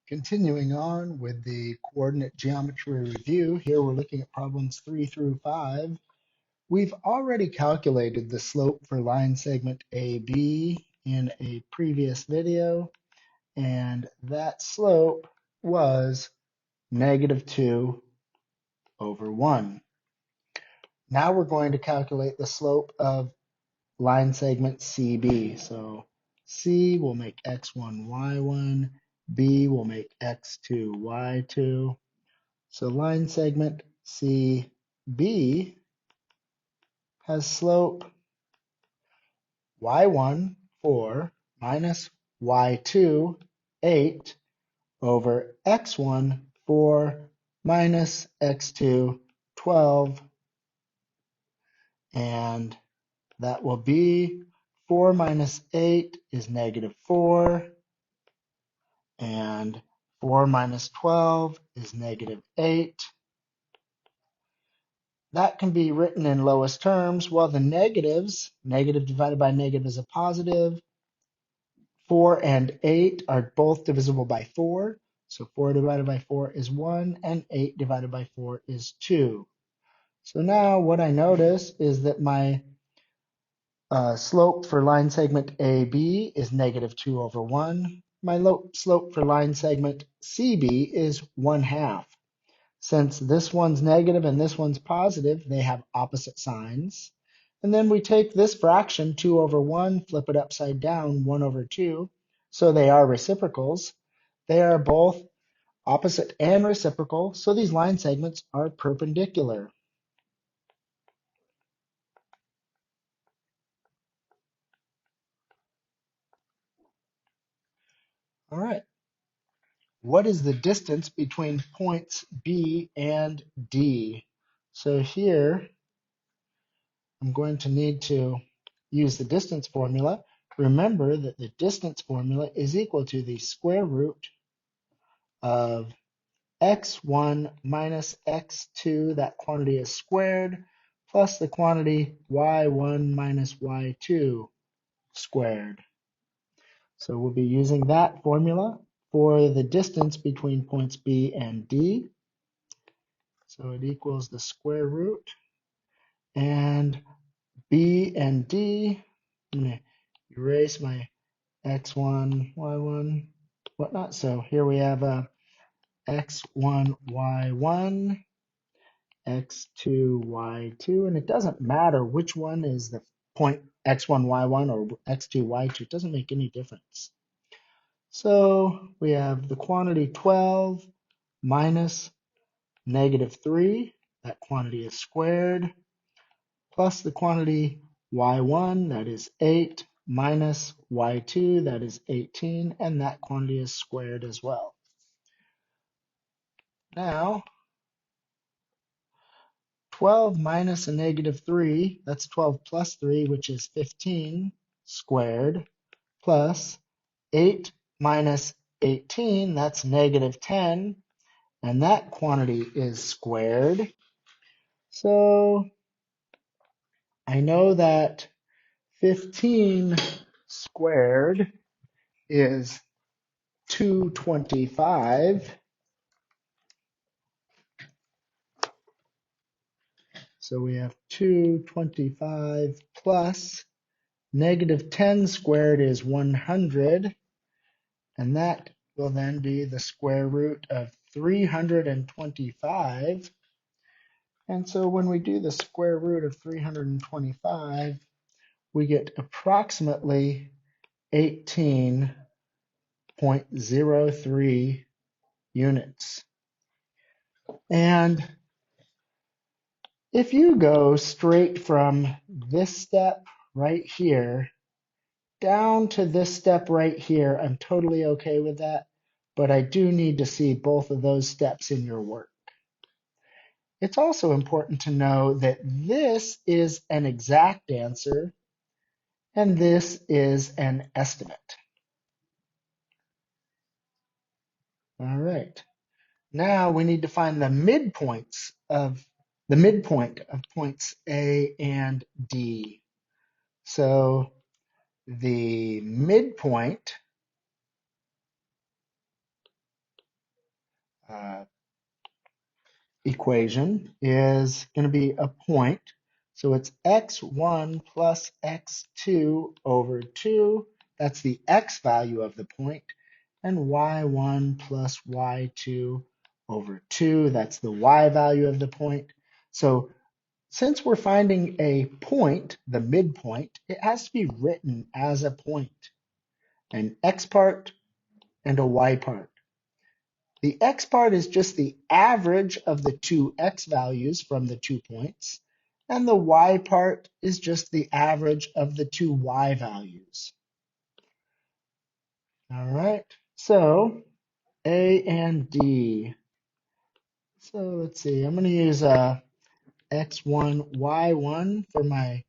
Continuing on with the coordinate geometry review, here we're looking at problems 3 through 5. We've already calculated the slope for line segment AB in a previous video, and that slope was -2 over 1. Now we're going to calculate the slope of line segment CB. So C will make x1, y1, B will make x2, y2. So line segment CB has slope y1, 4, minus y2, 8, over x1, 4, minus x2, 12, and that will be 4 minus 8 is -4, and 4 minus 12 is -8. That can be written in lowest terms. Well, the negatives, negative divided by negative is a positive. 4 and 8 are both divisible by 4. So 4 divided by 4 is 1, and 8 divided by 4 is 2. So now what I notice is that my slope for line segment AB is -2 over 1. My slope for line segment CB is 1/2. Since this one's negative and this one's positive, they have opposite signs. And then we take this fraction, 2 over 1, flip it upside down, 1 over 2. So they are reciprocals. They are both opposite and reciprocal, so these line segments are perpendicular. All right. What is the distance between points B and D? So here, I'm going to need to use the distance formula. Remember that the distance formula is equal to the square root of x1 minus x2, that quantity is squared, plus the quantity y1 minus y2 squared. So we'll be using that formula for the distance between points B and D. So it equals the square root, and B and D, I'm going to erase my x1, y1, whatnot. So here we have x1, y1, x2, y2, and it doesn't matter which one is the point x1, y1 or x2, y2. It doesn't make any difference. So we have the quantity 12 minus -3, that quantity is squared, plus the quantity y1, that is 8, minus y2, that is 18, and that quantity is squared as well. Now, 12 minus a -3, that's 12 plus 3, which is 15 squared, plus 8 minus 18, that's -10, and that quantity is squared. So I know that 15 squared is 225. So we have 225 plus -10 squared is 100. And that will then be the square root of 325. And so when we do the square root of 325, we get approximately 18.03 units. And if you go straight from this step right here down to this step right here, I'm totally okay with that, but I do need to see both of those steps in your work. It's also important to know that this is an exact answer and this is an estimate. All right. Now we need to find the midpoint of points A and D. So the midpoint uh, equation is going to be a point. So it's x1 plus x2 over 2. That's the x value of the point. And y1 plus y2 over 2. That's the y value of the point. So since we're finding a point, the midpoint, it has to be written as a point, an x part and a y part. The x part is just the average of the two x values from the 2 points, and the y part is just the average of the two y values. All right, so A and D. So let's see, I'm going to use x1, y1 for my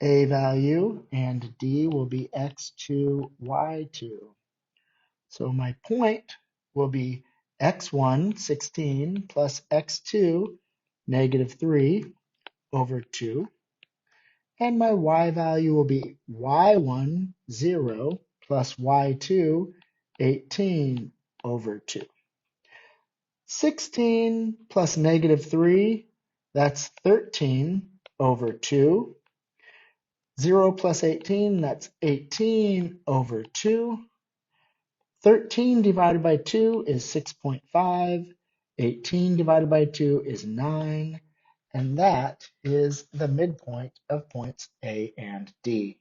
A value, and D will be x2, y2. So my point will be x1, 16, plus x2, negative 3 over 2. And my y value will be y1, 0, plus y2, 18 over 2. 16 plus negative 3, that's 13 over 2. 0 plus 18, that's 18 over 2. 13 divided by 2 is 6.5. 18 divided by 2 is 9. And that is the midpoint of points A and D.